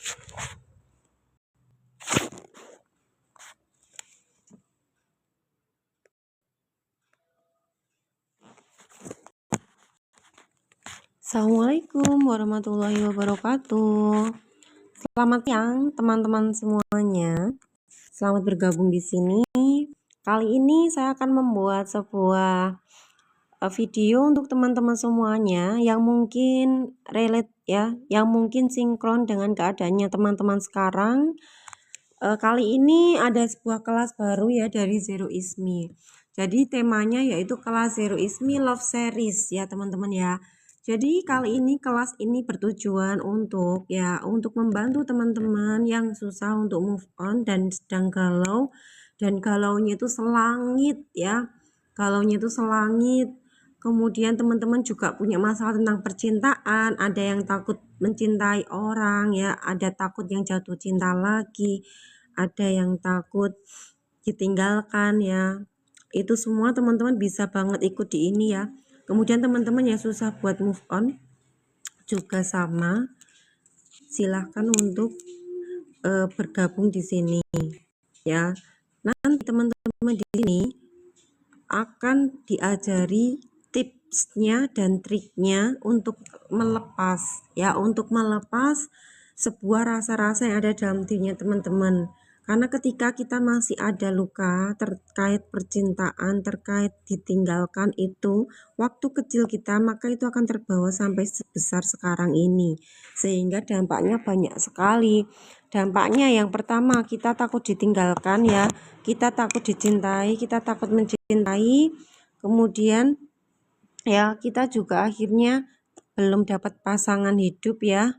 Assalamualaikum warahmatullahi wabarakatuh. Selamat siang teman-teman semuanya. Selamat bergabung di sini. Kali ini saya akan membuat sebuah video untuk teman-teman semuanya yang mungkin relate ya, yang mungkin sinkron dengan keadaannya teman-teman sekarang. Kali ini ada sebuah kelas baru ya dari Zero Is Me. Jadi temanya yaitu kelas Zero Is Me Love Series ya teman-teman ya. Jadi kali ini kelas ini bertujuan untuk membantu teman-teman yang susah untuk move on dan sedang galau, dan galaunya itu selangit ya. Galaunya itu selangit. Kemudian teman-teman juga punya masalah tentang percintaan, ada yang takut mencintai orang ya, ada takut yang jatuh cinta lagi, ada yang takut ditinggalkan ya. Itu semua teman-teman bisa banget ikut di ini ya. Kemudian teman-teman yang susah buat move on juga sama, silahkan untuk bergabung di sini ya. Nanti teman-teman di sini akan diajari tipsnya dan triknya untuk melepas ya, untuk melepas sebuah rasa-rasa yang ada dalam dirinya teman-teman. Karena ketika kita masih ada luka terkait percintaan, terkait ditinggalkan itu, waktu kecil kita, maka itu akan terbawa sampai sebesar sekarang ini. Sehingga dampaknya banyak sekali. Dampaknya yang pertama, kita takut ditinggalkan ya, kita takut dicintai, kita takut mencintai. Kemudian ya, kita juga akhirnya belum dapat pasangan hidup ya.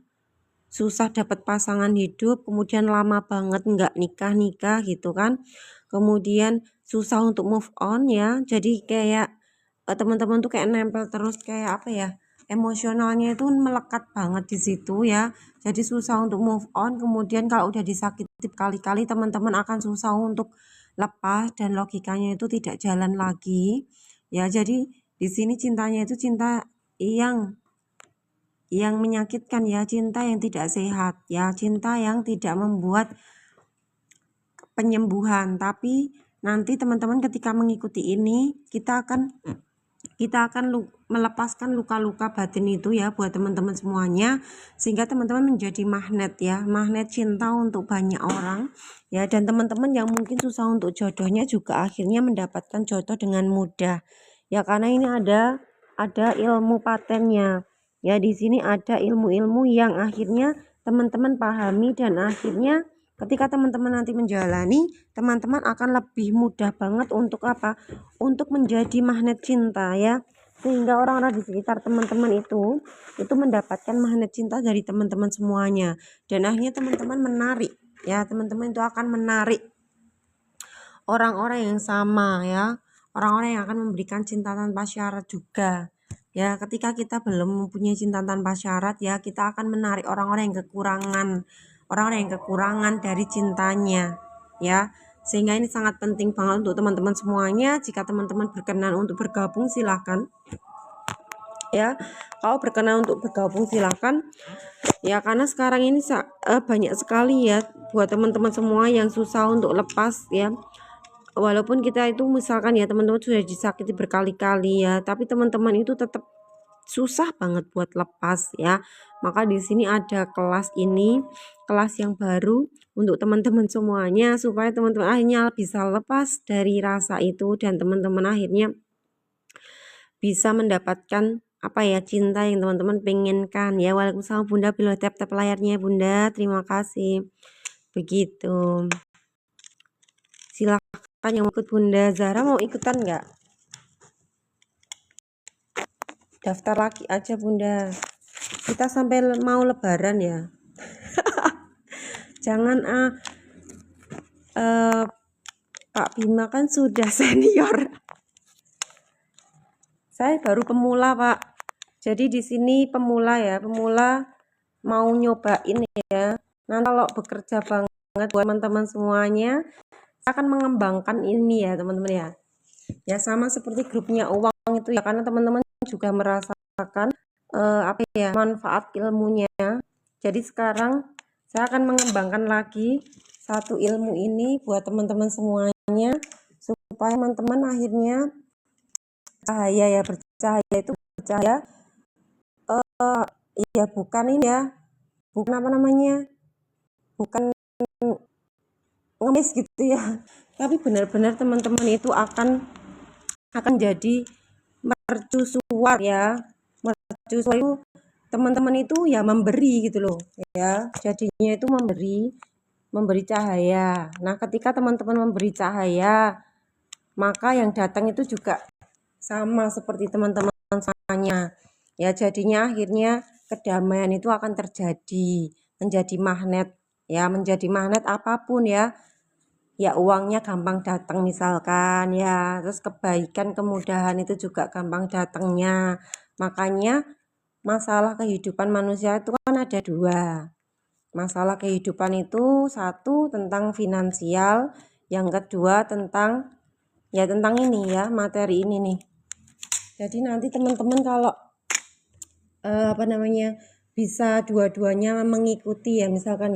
Susah dapat pasangan hidup, kemudian lama banget nggak nikah gitu kan. Kemudian susah untuk move on ya, jadi kayak teman-teman tuh kayak nempel terus, kayak apa ya, emosionalnya itu melekat banget di situ ya, jadi susah untuk move on. Kemudian kalau udah disakiti kali-kali, teman-teman akan susah untuk lepas dan logikanya itu tidak jalan lagi ya. Jadi di sini cintanya itu cinta yang menyakitkan ya, cinta yang tidak sehat ya, cinta yang tidak membuat penyembuhan. Tapi nanti teman-teman ketika mengikuti ini, kita akan melepaskan luka-luka batin itu ya buat teman-teman semuanya, sehingga teman-teman menjadi magnet ya, magnet cinta untuk banyak orang ya. Dan teman-teman yang mungkin susah untuk jodohnya juga akhirnya mendapatkan jodoh dengan mudah ya, karena ini ada ilmu patennya ya. Di sini ada ilmu-ilmu yang akhirnya teman-teman pahami, dan akhirnya ketika teman-teman nanti menjalani, teman-teman akan lebih mudah banget untuk apa? Untuk menjadi magnet cinta ya. Sehingga orang-orang di sekitar teman-teman itu mendapatkan magnet cinta dari teman-teman semuanya. Dan akhirnya teman-teman menarik ya, teman-teman itu akan menarik orang-orang yang sama ya. Orang-orang yang akan memberikan cinta tanpa syarat juga. Ya, ketika kita belum mempunyai cinta tanpa syarat ya, kita akan menarik orang-orang yang kekurangan dari cintanya ya. Sehingga ini sangat penting banget untuk teman-teman semuanya. Jika teman-teman berkenan untuk bergabung, silahkan ya. Kalau berkenan untuk bergabung silahkan ya, karena sekarang ini banyak sekali ya buat teman-teman semua yang susah untuk lepas ya. Walaupun kita itu misalkan ya teman-teman sudah disakiti berkali-kali ya, tapi teman-teman itu tetap susah banget buat lepas ya. Maka di sini ada kelas ini, kelas yang baru untuk teman-teman semuanya, supaya teman-teman akhirnya bisa lepas dari rasa itu, dan teman-teman akhirnya bisa mendapatkan apa ya, cinta yang teman-teman pengenkan ya. Waalaikumsalam Bunda, bila tap-tap layarnya Bunda, terima kasih. Begitu, silakan yang ikut Bunda. Zara mau ikutan nggak? Daftar lagi aja Bunda, kita sampai mau lebaran ya. Jangan Pak Bima kan sudah senior. Saya baru pemula Pak, jadi di sini pemula ya, pemula mau nyobain ya. Nanti kalau bekerja banget buat teman-teman semuanya, saya akan mengembangkan ini ya teman-teman ya. Ya sama seperti grupnya uang itu ya, karena teman-teman juga merasakan apa ya, manfaat ilmunya. Jadi sekarang Saya akan mengembangkan lagi satu ilmu ini buat teman-teman semuanya, supaya teman-teman akhirnya cahaya ya, bercahaya itu bercahaya ya bukan ini ya, bukan apa namanya, bukan ngemis gitu ya, tapi benar-benar teman-teman itu akan jadi mercusuar ya. Mercusuar itu teman-teman itu ya memberi gitu loh ya, jadinya itu memberi cahaya. Nah, ketika teman-teman memberi cahaya, maka yang datang itu juga sama seperti teman-teman semuanya ya, jadinya akhirnya kedamaian itu akan terjadi, menjadi magnet ya, menjadi magnet apapun ya. Ya uangnya gampang datang misalkan ya, terus kebaikan kemudahan itu juga gampang datangnya. Makanya masalah kehidupan manusia itu kan ada dua. Masalah kehidupan itu satu tentang finansial, yang kedua tentang ini ya, materi ini nih. Jadi nanti teman-teman kalau apa namanya, bisa dua-duanya mengikuti ya, misalkan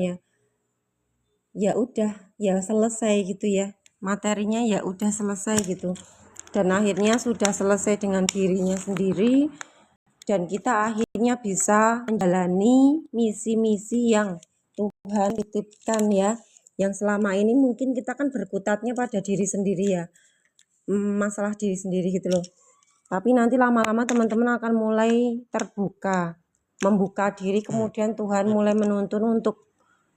ya udah ya selesai gitu ya, materinya ya udah selesai gitu, dan akhirnya sudah selesai dengan dirinya sendiri, dan kita akhirnya bisa menjalani misi-misi yang Tuhan titipkan ya, yang selama ini mungkin kita kan berkutatnya pada diri sendiri ya, masalah diri sendiri gitu loh. Tapi nanti lama-lama teman-teman akan mulai terbuka, membuka diri, kemudian Tuhan mulai menuntun untuk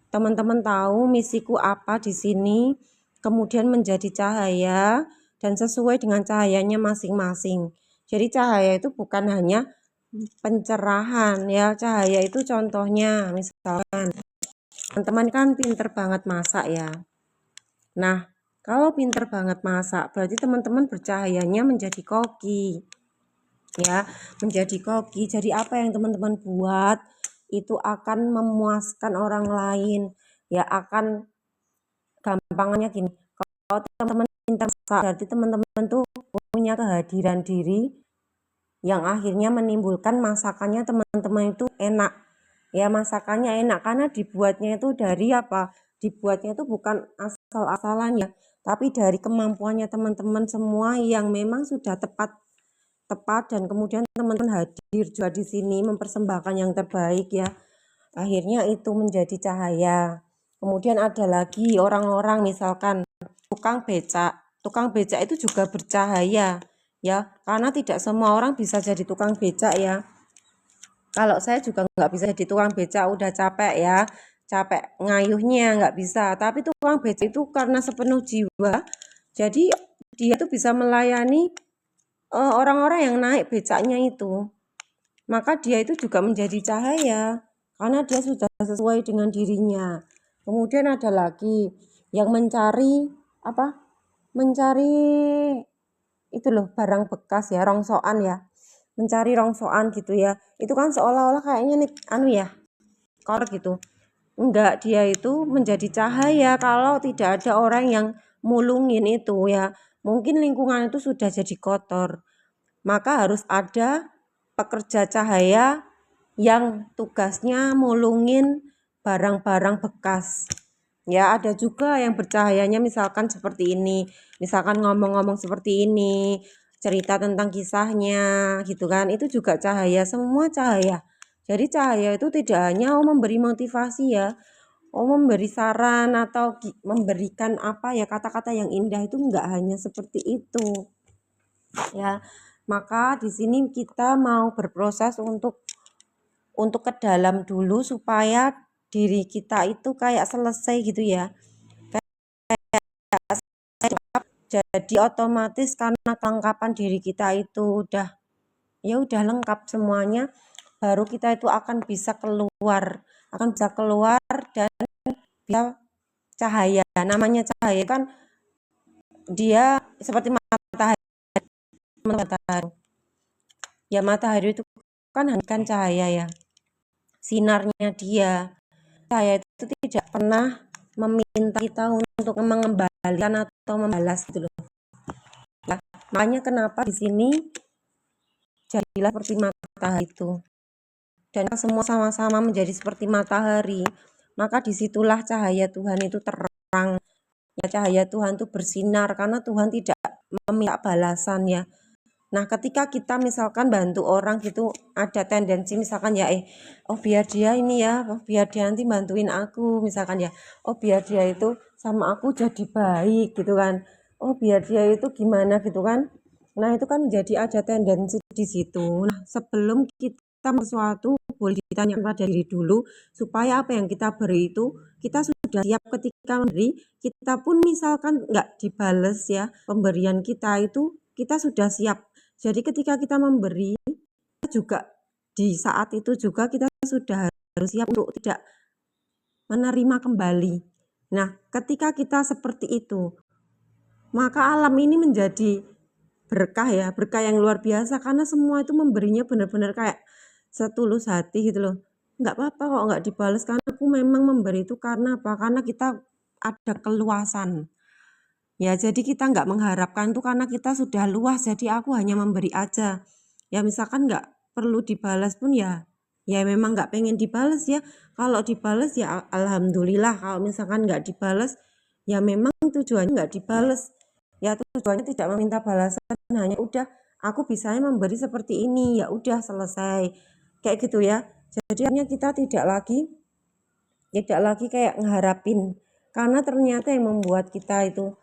teman-teman tahu misiku apa di sini, kemudian menjadi cahaya dan sesuai dengan cahayanya masing-masing. Jadi cahaya itu bukan hanya pencerahan ya, cahaya itu contohnya misalkan teman-teman kan pinter banget masak ya. Nah, kalau pinter banget masak berarti teman-teman bercahayanya menjadi koki ya, menjadi koki. Jadi apa yang teman-teman buat itu akan memuaskan orang lain ya, akan gampangnya gini, kalau teman-teman pintar masak berarti teman-teman tuh punya kehadiran diri yang akhirnya menimbulkan masakannya teman-teman itu enak ya, masakannya enak karena dibuatnya itu dari apa, dibuatnya itu bukan asal-asalan ya, tapi dari kemampuannya teman-teman semua yang memang sudah tepat, dan kemudian teman-teman hadir juga di sini mempersembahkan yang terbaik ya, akhirnya itu menjadi cahaya. Kemudian ada lagi orang-orang misalkan tukang becak itu juga bercahaya ya, karena tidak semua orang bisa jadi tukang becak ya. Kalau saya juga nggak bisa jadi tukang becak, udah capek ya, capek ngayuhnya nggak bisa, tapi tukang becak itu karena sepenuh jiwa, jadi dia tuh bisa melayani orang-orang yang naik becaknya itu, maka dia itu juga menjadi cahaya karena dia sudah sesuai dengan dirinya. Kemudian ada lagi yang mencari apa? Mencari itu loh, barang bekas ya, rongsokan ya. Mencari rongsokan gitu ya. Itu kan seolah-olah kayaknya nih anu ya, kor gitu. Enggak, dia itu menjadi cahaya kalau tidak ada orang yang mulungin itu ya. Mungkin lingkungan itu sudah jadi kotor, maka harus ada pekerja cahaya yang tugasnya mulungin barang-barang bekas. Ya, ada juga yang bercahayanya misalkan seperti ini, misalkan ngomong-ngomong seperti ini, cerita tentang kisahnya gitu kan, itu juga cahaya, semua cahaya. Jadi cahaya itu tidak hanya memberi motivasi ya, memberi saran atau memberikan apa ya, kata-kata yang indah, itu enggak hanya seperti itu ya. Maka di sini kita mau berproses untuk ke dalam dulu supaya diri kita itu kayak selesai gitu ya. Jadi otomatis karena kelengkapan diri kita itu udah lengkap semuanya, baru kita itu akan bisa keluar, dan bisa cahaya. Namanya cahaya kan dia seperti matahari. Ya matahari itu kan cahaya ya, sinarnya dia. Cahaya itu tidak pernah meminta kita untuk mengembalikan atau membalas gitu loh. Nah, makanya kenapa di sini jadilah seperti matahari itu. Dan semua sama-sama menjadi seperti matahari, maka disitulah cahaya Tuhan itu terang. Ya, cahaya Tuhan itu bersinar karena Tuhan tidak meminta balasan ya. Nah, ketika kita misalkan bantu orang gitu, ada tendensi misalkan ya, oh biar dia ini ya, oh biar dia nanti bantuin aku, misalkan ya, oh biar dia itu sama aku jadi baik gitu kan, oh biar dia itu gimana gitu kan. Nah, itu kan jadi ada tendensi di situ. Nah, sebelum kita sesuatu boleh ditanya pada diri dulu supaya apa yang kita beri itu kita sudah siap ketika memberi. Kita pun misalkan nggak dibales ya pemberian kita itu, kita sudah siap. Jadi ketika kita memberi juga di saat itu juga kita sudah harus siap untuk tidak menerima kembali. Nah, ketika kita seperti itu, maka alam ini menjadi berkah ya, berkah yang luar biasa karena semua itu memberinya benar-benar kayak setulus hati gitu loh. Nggak apa-apa kok nggak dibales karena aku memang memberi itu karena apa? Karena kita ada keluasan. Ya, jadi kita nggak mengharapkan itu karena kita sudah luas, jadi aku hanya memberi aja. Ya, misalkan nggak perlu dibalas pun ya memang nggak pengen dibalas ya. Kalau dibalas ya alhamdulillah. Kalau misalkan nggak dibalas, ya memang tujuannya nggak dibalas. Ya tujuannya tidak meminta balasan, hanya udah aku bisanya memberi seperti ini, ya udah selesai. Kayak gitu ya. Jadi hanya kita tidak lagi kayak ngeharapin, karena ternyata yang membuat kita itu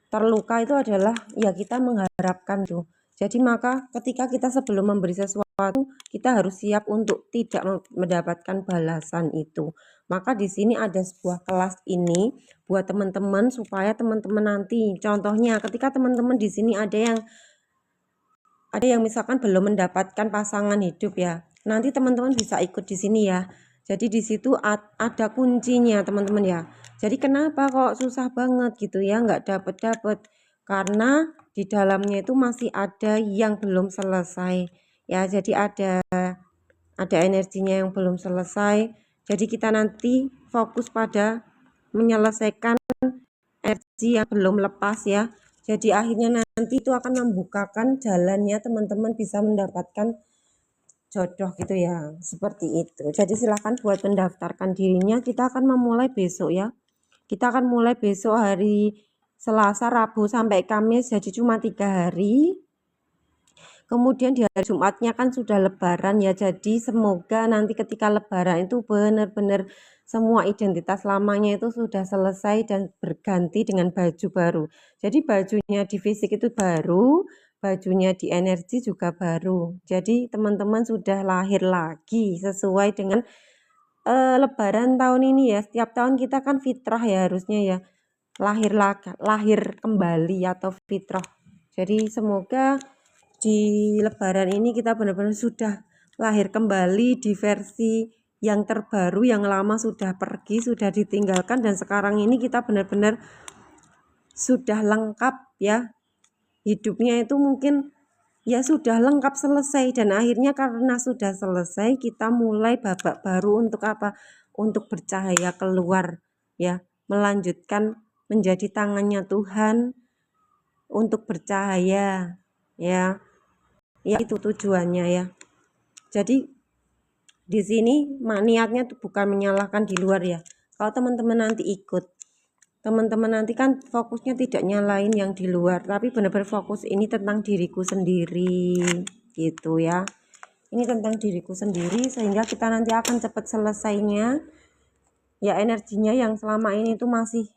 terluka itu adalah ya kita mengharapkan tuh. Jadi maka ketika kita sebelum memberi sesuatu, kita harus siap untuk tidak mendapatkan balasan itu. Maka di sini ada sebuah kelas ini buat teman-teman supaya teman-teman nanti, contohnya ketika teman-teman di sini ada yang misalkan belum mendapatkan pasangan hidup ya. Nanti teman-teman bisa ikut di sini ya. Jadi di situ ada kuncinya teman-teman ya. Jadi kenapa kok susah banget gitu ya, nggak dapet-dapet? Karena di dalamnya itu masih ada yang belum selesai. Ya, jadi ada energinya yang belum selesai. Jadi kita nanti fokus pada menyelesaikan energi yang belum lepas ya. Jadi akhirnya nanti itu akan membukakan jalannya teman-teman bisa mendapatkan jodoh gitu ya. Seperti itu. Jadi silahkan buat mendaftarkan dirinya. Kita akan memulai besok ya. Kita akan mulai besok hari Selasa, Rabu sampai Kamis. Jadi cuma 3 hari. Kemudian di hari Jumatnya kan sudah lebaran ya. Jadi semoga nanti ketika lebaran itu benar-benar semua identitas lamanya itu sudah selesai dan berganti dengan baju baru. Jadi bajunya di fisik itu baru, bajunya di energi juga baru. Jadi teman-teman sudah lahir lagi sesuai dengan lebaran tahun ini ya. Setiap tahun kita kan fitrah ya harusnya ya. Lahir kembali atau fitrah. Jadi semoga di lebaran ini kita benar-benar sudah lahir kembali di versi yang terbaru, yang lama sudah pergi, sudah ditinggalkan, dan sekarang ini kita benar-benar sudah lengkap ya. Hidupnya itu mungkin ya sudah lengkap selesai, dan akhirnya karena sudah selesai kita mulai babak baru untuk apa? Untuk bercahaya keluar ya, melanjutkan menjadi tangannya Tuhan untuk bercahaya ya. Ya itu tujuannya ya. Jadi di sini niatnya tuh bukan menyalahkan di luar ya. Kalau teman-teman nanti ikut, teman-teman nanti kan fokusnya tidak nyalain yang di luar, tapi benar-benar fokus ini tentang diriku sendiri gitu ya. Ini tentang diriku sendiri sehingga kita nanti akan cepat selesainya. Ya energinya yang selama ini tuh masih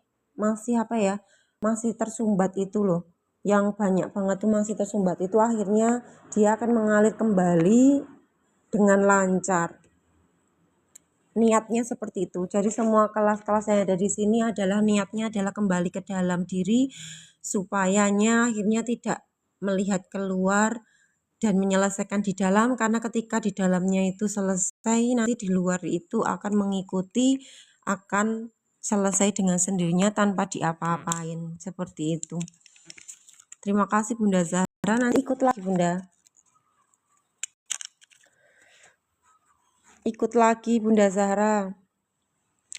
apa ya? Masih tersumbat itu loh. Yang banyak banget tuh masih tersumbat itu, akhirnya dia akan mengalir kembali dengan lancar. Niatnya seperti itu. Jadi semua kelas-kelas yang ada di sini adalah niatnya adalah kembali ke dalam diri supayanya akhirnya tidak melihat keluar dan menyelesaikan di dalam, karena ketika di dalamnya itu selesai nanti di luar itu akan mengikuti, akan selesai dengan sendirinya tanpa diapa-apain. Seperti itu. Terima kasih Bunda Zahra, nanti ikut lagi Bunda. Ikut lagi Bunda Zahra.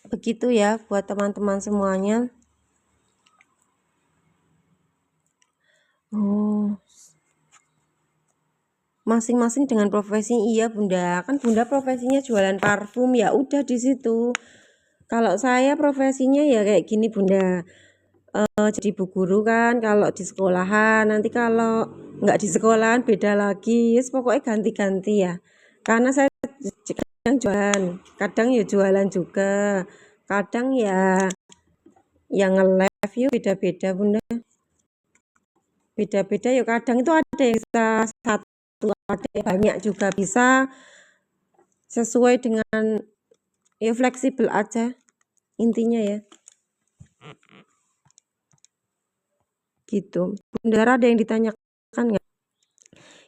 Begitu ya buat teman-teman semuanya. Oh, masing-masing dengan profesinya. Iya Bunda, kan Bunda profesinya jualan parfum, ya udah di situ. Kalau saya profesinya ya kayak gini Bunda, jadi bu guru kan kalau di sekolahan, nanti kalau nggak di sekolahan beda lagi, yes, pokoknya ganti-ganti ya. Karena saya kadang jualan, kadang ya jualan juga, kadang ya yang nge-live yuk beda-beda Bunda. Beda-beda ya, kadang itu ada yang bisa satu, ada yang banyak juga bisa, sesuai dengan ya fleksibel aja intinya ya. Gitu. Bunda ada yang ditanyakan nggak?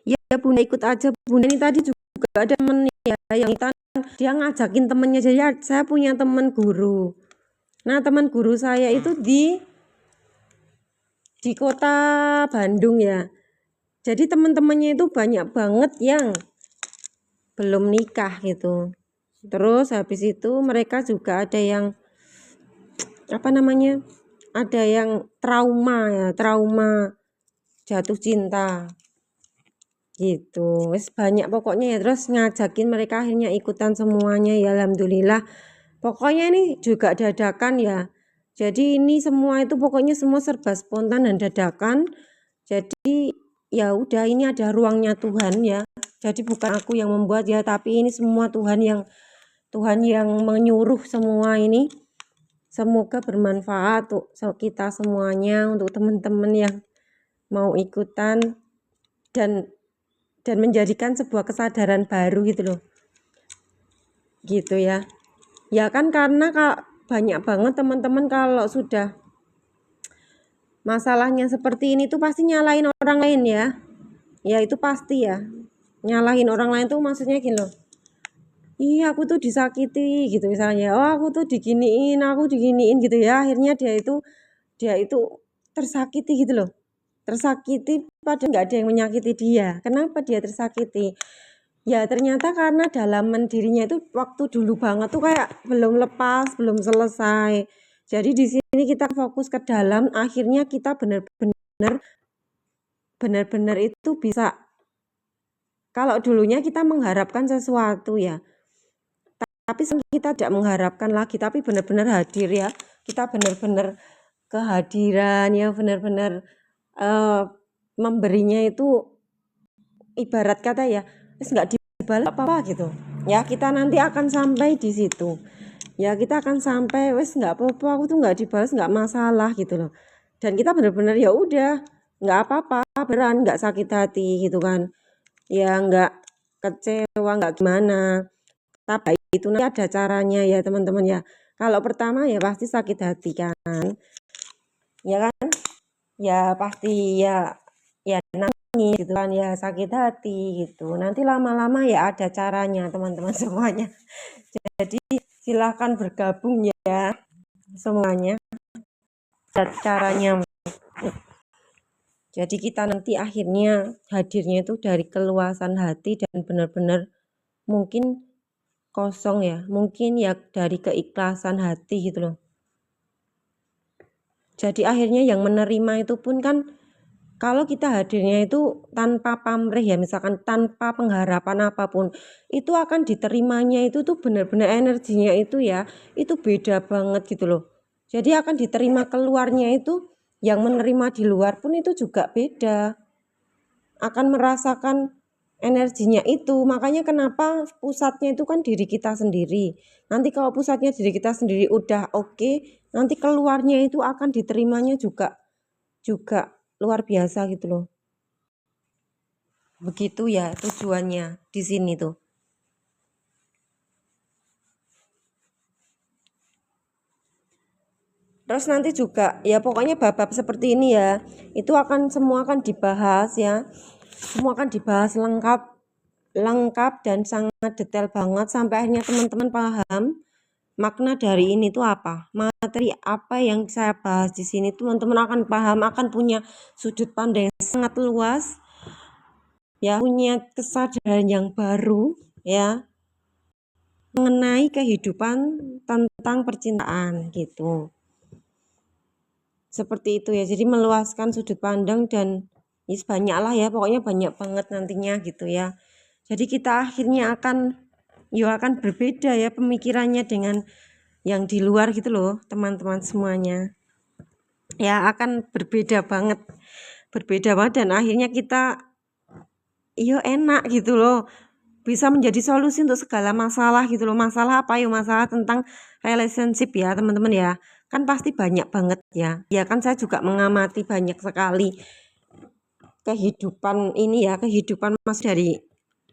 Ya Bunda ikut aja. Bunda ini tadi juga ada temen ya yang dia ngajakin temennya, jadi saya punya temen guru. Nah teman guru saya itu di kota Bandung ya. Jadi teman-temannya itu banyak banget yang belum nikah gitu. Terus habis itu mereka juga ada yang apa namanya? Ada yang trauma ya, trauma jatuh cinta. Gitu. Wes banyak pokoknya ya, terus ngajakin mereka akhirnya ikutan semuanya ya, alhamdulillah. Pokoknya ini juga dadakan ya. Jadi ini semua itu pokoknya semua serba spontan dan dadakan. Jadi ya udah, ini ada ruangnya Tuhan ya. Jadi bukan aku yang membuat ya, tapi ini semua Tuhan yang menyuruh semua ini. Semoga bermanfaat untuk kita semuanya, untuk teman-teman yang mau ikutan dan menjadikan sebuah kesadaran baru gitu loh. Gitu ya. Ya kan karena banyak banget teman-teman kalau sudah masalahnya seperti ini tuh pasti nyalain orang lain ya. Ya itu pasti ya. Nyalahin orang lain tuh maksudnya gini loh. Iya aku tuh disakiti gitu misalnya. Oh aku tuh diginiin gitu ya. Akhirnya dia itu tersakiti gitu loh. Tersakiti padahal nggak ada yang menyakiti dia. Kenapa dia tersakiti? Ya ternyata karena dalaman dirinya itu waktu dulu banget tuh kayak belum lepas, belum selesai. Jadi di sini kita fokus ke dalam, akhirnya kita benar-benar itu bisa. Kalau dulunya kita mengharapkan sesuatu ya, tapi kita tidak mengharapkan lagi, tapi benar-benar hadir ya. Kita benar-benar kehadiran ya, benar-benar memberinya itu ibarat kata ya, terus nggak dibalas apa-apa gitu. Ya kita nanti akan sampai di situ. Ya kita akan sampai wes nggak apa-apa, aku tuh nggak dibalas nggak masalah gitu loh. Dan kita benar-benar ya udah nggak apa-apa, beneran nggak sakit hati gitu kan. Ya nggak kecewa nggak gimana. Tapi itu nanti ada caranya ya teman-teman ya. Kalau pertama ya pasti sakit hati kan. Ya kan? Ya pasti ya nangis gitu kan ya, sakit hati gitu. Nanti lama-lama ya ada caranya teman-teman semuanya. Jadi silahkan bergabung ya semuanya. Ada caranya. Jadi kita nanti akhirnya hadirnya itu dari keluasan hati dan benar-benar mungkin kosong ya. Mungkin ya dari keikhlasan hati gitu loh. Jadi akhirnya yang menerima itu pun kan kalau kita hadirnya itu tanpa pamrih ya, misalkan tanpa pengharapan apapun, itu akan diterimanya itu tuh benar-benar energinya itu ya, itu beda banget gitu loh. Jadi akan diterima keluarnya itu, yang menerima di luar pun itu juga beda. Akan merasakan energinya itu, makanya kenapa pusatnya itu kan diri kita sendiri. Nanti kalau pusatnya diri kita sendiri udah oke, nanti keluarnya itu akan diterimanya juga luar biasa gitu loh. Begitu ya tujuannya di sini tuh. Terus nanti juga ya pokoknya bab-bab seperti ini ya, itu semua akan dibahas ya. Semua akan dibahas lengkap dan sangat detail banget sampai akhirnya teman-teman paham makna dari ini tuh apa. Materi apa yang saya bahas di sini teman-teman akan paham, akan punya sudut pandang yang sangat luas. Ya, punya kesadaran yang baru ya mengenai kehidupan tentang percintaan gitu. Seperti itu ya. Jadi meluaskan sudut pandang dan banyak lah ya, pokoknya banyak banget nantinya gitu ya. Jadi kita akhirnya akan berbeda ya pemikirannya dengan yang di luar gitu loh teman-teman semuanya. Ya akan berbeda banget dan akhirnya kita enak gitu loh, bisa menjadi solusi untuk segala masalah gitu loh. Masalah apa? Masalah tentang relationship ya teman-teman ya, kan pasti banyak banget ya kan. Saya juga mengamati banyak sekali kehidupan ini ya, kehidupan mas dari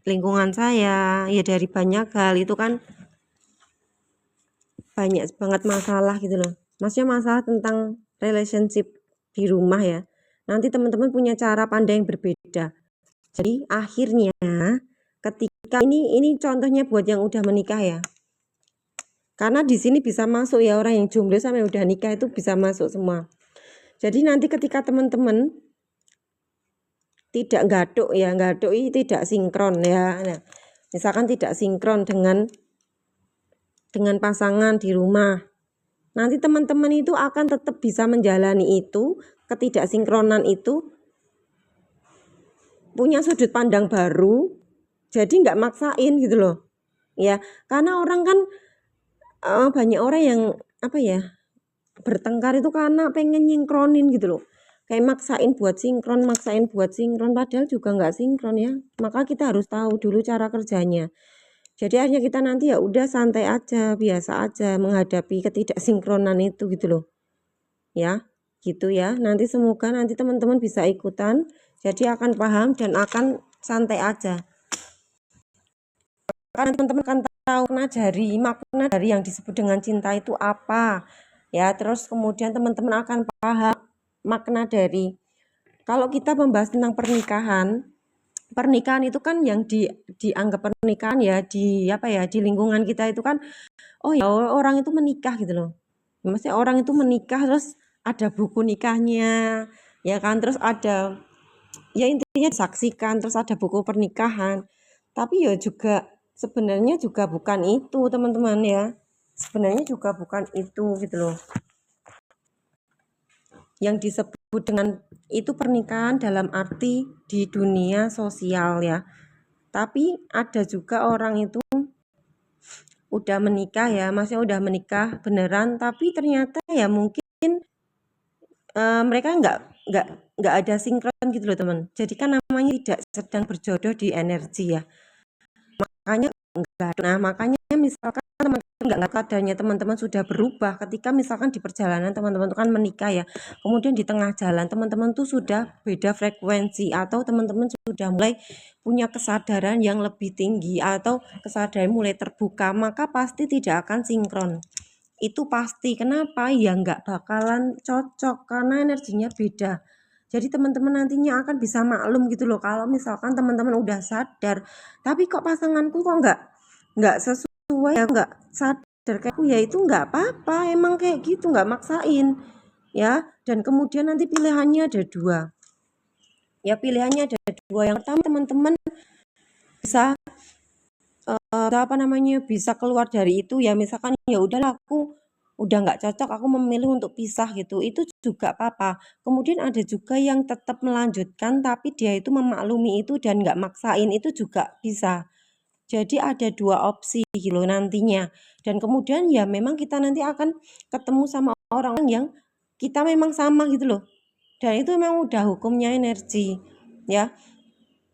lingkungan saya ya, dari banyak hal itu kan banyak banget masalah gitu loh. Maksudnya masalah tentang relationship di rumah ya. Nanti teman-teman punya cara pandang yang berbeda. Jadi akhirnya ketika ini contohnya buat yang udah menikah ya. Karena di sini bisa masuk ya, orang yang jomblo sampai udah nikah itu bisa masuk semua. Jadi nanti ketika teman-teman tidak gaduk tidak sinkron ya. Nah, misalkan tidak sinkron dengan pasangan di rumah. Nanti teman-teman itu akan tetap bisa menjalani itu, ketidaksinkronan itu, punya sudut pandang baru, jadi nggak maksain gitu loh. Ya, karena orang kan banyak orang yang bertengkar itu karena pengen sinkronin gitu loh. Kayak maksain buat sinkron, padahal juga nggak sinkron ya. Maka kita harus tahu dulu cara kerjanya. Jadi akhirnya kita nanti ya udah santai aja, biasa aja menghadapi ketidaksinkronan itu gitu loh. Ya, gitu ya. Nanti semoga nanti teman-teman bisa ikutan, jadi akan paham dan akan santai aja. Kan teman-teman kan tahu makna dari yang disebut dengan cinta itu apa. Ya, terus kemudian teman-teman akan paham makna dari, kalau kita membahas tentang pernikahan itu kan yang dianggap pernikahan ya di di lingkungan kita itu kan, oh ya orang itu menikah gitu loh. Maksudnya orang itu menikah terus ada buku nikahnya ya kan, terus ada ya intinya disaksikan, terus ada buku pernikahan. Tapi ya juga sebenarnya juga bukan itu teman-teman ya, sebenarnya juga bukan itu gitu loh yang disebut dengan itu pernikahan dalam arti di dunia sosial ya. Tapi ada juga orang itu udah menikah ya, maksudnya udah menikah beneran, tapi ternyata ya mungkin mereka nggak ada sinkron gitu loh teman. Jadi kan namanya tidak sedang berjodoh di energi ya. Makanya makanya misalkan teman-teman nggak kadarnya teman-teman sudah berubah ketika misalkan di perjalanan teman-teman kan menikah ya, kemudian di tengah jalan teman-teman tuh sudah beda frekuensi, atau teman-teman sudah mulai punya kesadaran yang lebih tinggi atau kesadaran mulai terbuka, maka pasti tidak akan sinkron. Itu pasti. Kenapa? Ya nggak bakalan cocok karena energinya beda. Jadi teman-teman nantinya akan bisa maklum gitu loh, kalau misalkan teman-teman udah sadar, tapi kok pasanganku kok nggak sesuai ya, nggak sadar kayak aku, ya itu nggak apa-apa, emang kayak gitu, nggak maksain ya. Dan kemudian nanti pilihannya ada dua ya, yang pertama teman-teman bisa bisa keluar dari itu ya, misalkan ya udahlah aku udah nggak cocok, aku memilih untuk pisah gitu, itu juga apa-apa. Kemudian ada juga yang tetap melanjutkan tapi dia itu memaklumi itu dan nggak maksain, itu juga bisa. Jadi ada dua opsi gitu nantinya. Dan kemudian ya memang kita nanti akan ketemu sama orang yang kita memang sama gitu loh. Dan itu memang udah hukumnya energi ya.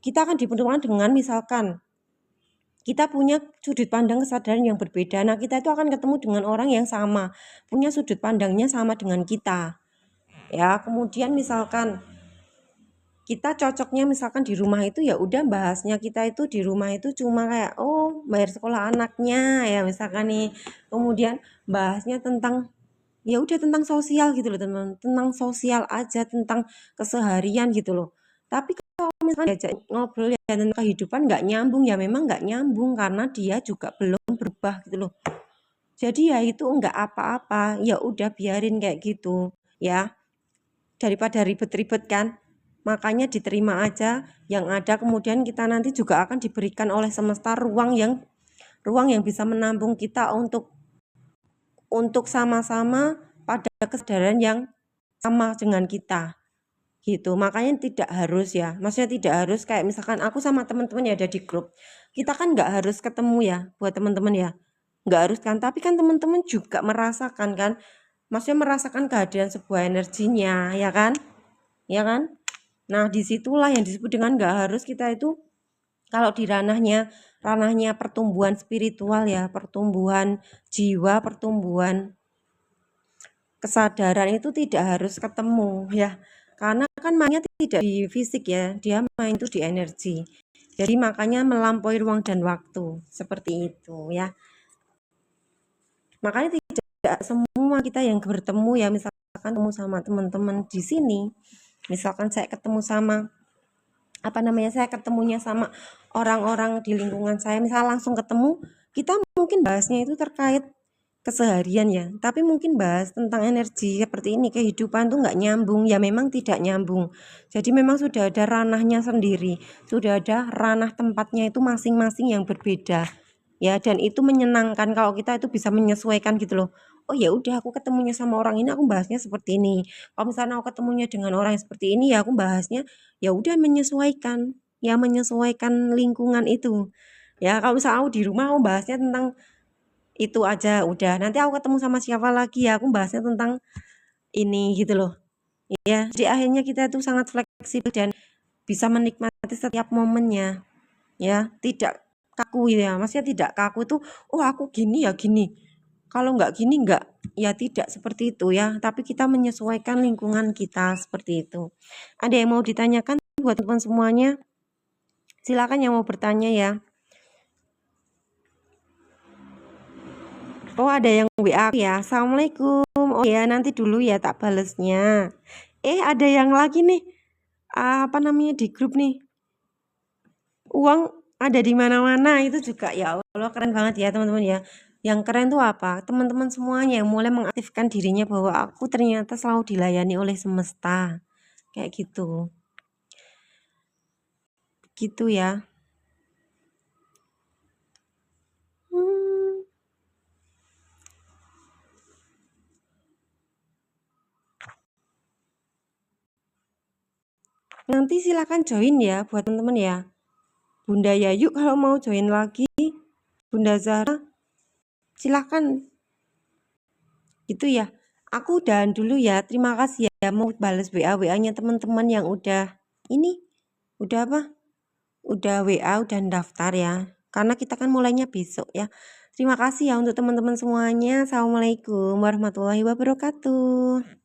Kita akan dipertemukan dengan misalkan kita punya sudut pandang kesadaran yang berbeda. Nah, kita itu akan ketemu dengan orang yang sama, punya sudut pandangnya sama dengan kita. Ya, kemudian misalkan kita cocoknya misalkan di rumah itu ya udah bahasnya kita itu di rumah itu cuma kayak bayar sekolah anaknya ya misalkan nih. Kemudian bahasnya tentang ya udah tentang sosial gitu loh teman, tentang sosial aja, tentang keseharian gitu loh. Tapi kalau misalnya diajak ngobrol ya tentang kehidupan nggak nyambung, ya memang nggak nyambung karena dia juga belum berubah gitu loh. Jadi ya itu nggak apa-apa, ya udah biarin kayak gitu ya, daripada ribet-ribet kan. Makanya diterima aja yang ada, kemudian kita nanti juga akan diberikan oleh semesta ruang yang bisa menampung kita untuk sama-sama pada kesadaran yang sama dengan kita gitu. Makanya tidak harus ya, maksudnya tidak harus kayak misalkan aku sama teman-teman ya ada di grup, kita kan nggak harus ketemu ya buat teman-teman ya, nggak harus kan, tapi kan teman-teman juga merasakan kan, maksudnya merasakan kehadiran sebuah energinya ya kan, ya kan. Nah disitulah yang disebut dengan nggak harus kita itu, kalau di ranahnya pertumbuhan spiritual ya, pertumbuhan jiwa, pertumbuhan kesadaran itu tidak harus ketemu ya, karena kan mainnya tidak di fisik ya, dia main itu di energi, jadi makanya melampaui ruang dan waktu seperti itu ya. Makanya tidak semua kita yang bertemu ya, misalkan ketemu sama teman-teman di sini, misalkan saya ketemu sama saya ketemunya sama orang-orang di lingkungan saya, misal langsung ketemu, kita mungkin bahasnya itu terkait keseharian ya, tapi mungkin bahas tentang energi seperti ini, kehidupan tuh nggak nyambung ya, memang tidak nyambung. Jadi memang sudah ada ranahnya sendiri, sudah ada ranah tempatnya itu masing-masing yang berbeda ya, dan itu menyenangkan kalau kita itu bisa menyesuaikan gitu loh. Oh ya udah, aku ketemunya sama orang ini aku bahasnya seperti ini, kalau misalnya aku ketemunya dengan orang yang seperti ini ya aku bahasnya ya udah menyesuaikan, ya menyesuaikan lingkungan itu ya. Kalau misalnya aku di rumah aku bahasnya tentang itu aja udah, nanti aku ketemu sama siapa lagi ya aku bahasnya tentang ini gitu loh ya. Jadi akhirnya kita itu sangat fleksibel dan bisa menikmati setiap momennya ya, tidak kaku ya, maksudnya tidak kaku tuh, oh aku gini ya gini, kalau nggak gini nggak, ya tidak seperti itu ya, tapi kita menyesuaikan lingkungan kita seperti itu. Ada yang mau ditanyakan buat teman semuanya? Silakan yang mau bertanya ya. Oh ada yang WA ya, Assalamualaikum. Oh ya nanti dulu ya tak balesnya. Ada yang lagi nih, apa namanya di grup nih, uang ada di mana-mana itu juga, ya Allah keren banget ya teman-teman ya. Yang keren tuh apa, teman-teman semuanya yang mulai mengaktifkan dirinya bahwa aku ternyata selalu dilayani oleh semesta, kayak gitu gitu ya. Hmm. Nanti silakan join ya buat teman-teman ya. Bunda Yayu kalau mau join lagi, Bunda Zara silakan gitu ya. Aku udahan dulu ya, terima kasih ya, mau balas WA-nya teman-teman yang udah ini, udah apa, udah WA, udah daftar ya, karena kita kan mulainya besok ya. Terima kasih ya untuk teman-teman semuanya. Assalamualaikum warahmatullahi wabarakatuh.